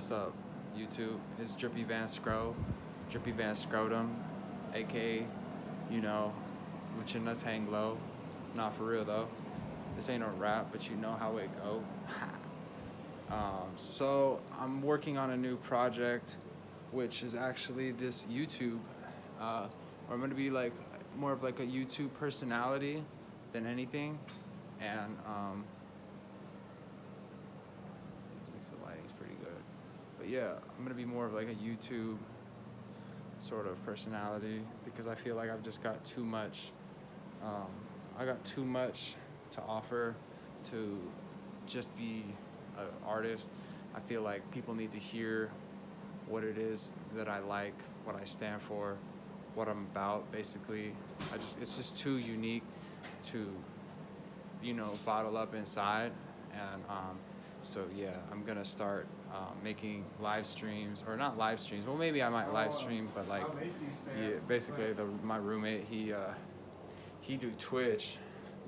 what's up, YouTube? It's Drippy Van Scrotum, aka, you know, let your nuts hang low. Not for real though. This ain't a rap, but you know how it go. So I'm working on a new project, which is actually this YouTube. Where I'm gonna be like more of like a YouTube personality than anything, and the lighting's pretty good. But yeah, I'm gonna be more of like a YouTube sort of personality because I feel like I've just got too much. I got too much to offer to just be an artist. I feel like people need to hear what it is that I like, what I stand for, what I'm about. Basically, it's just too unique to, you know, bottle up inside. And so yeah, I'm gonna start making live streams, or not live streams. Well, maybe I might live stream, but like, yeah, basically my roommate, he do Twitch,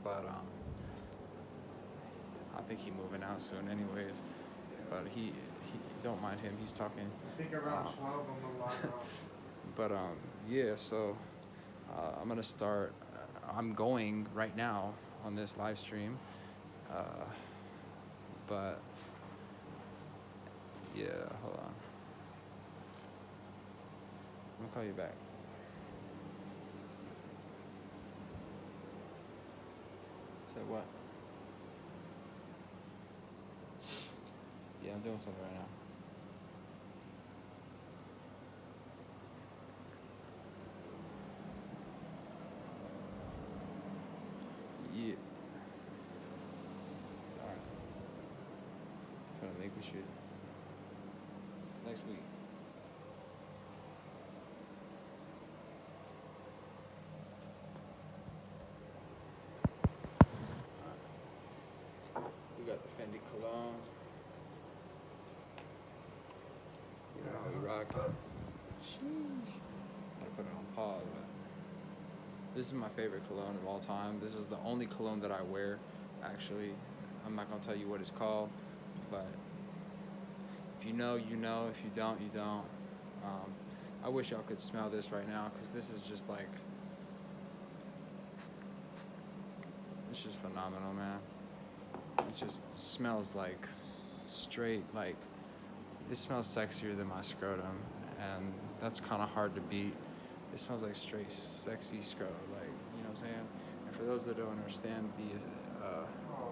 but I think he moving out soon anyways. But he don't mind him. He's talking. I think around 12 I'm gonna log off. But yeah, so I'm gonna start. I'm going right now on this live stream. But yeah, hold on. I'm gonna call you back. Say what? Yeah, I'm doing something right now. Yeah. Alright. I'm gonna make me shit. Next week. We got the Fendi cologne. You know how we rock it. Sheesh. Gotta put it on pause, but this is my favorite cologne of all time. This is the only cologne that I wear, actually. I'm not gonna tell you what it's called, but if you know, you know. If you don't, you don't. I wish y'all could smell this right now, because this is just like, it's just phenomenal, man. It just smells like straight, like, it smells sexier than my scrotum, and that's kind of hard to beat. It smells like straight sexy scrotum, like, you know what I'm saying? And for those that don't understand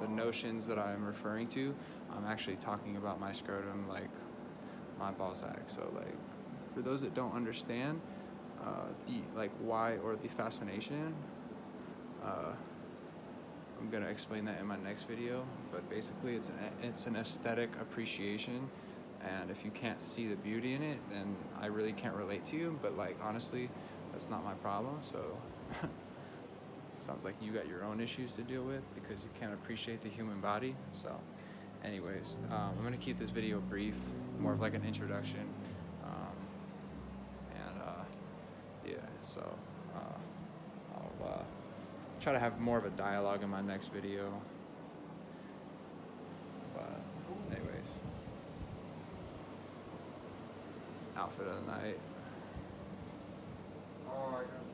the notions that I'm referring to, I'm actually talking about my scrotum, like my ball sack. So like, for those that don't understand the like why or the fascination, I'm gonna explain that in my next video. But basically, it's an aesthetic appreciation, and if you can't see the beauty in it, then I really can't relate to you. But like, honestly, that's not my problem. So sounds like you got your own issues to deal with because you can't appreciate the human body. So anyways, I'm gonna keep this video brief, more of like an introduction. Yeah, so I'll try to have more of a dialogue in my next video. But anyways, outfit of the night. Oh, I got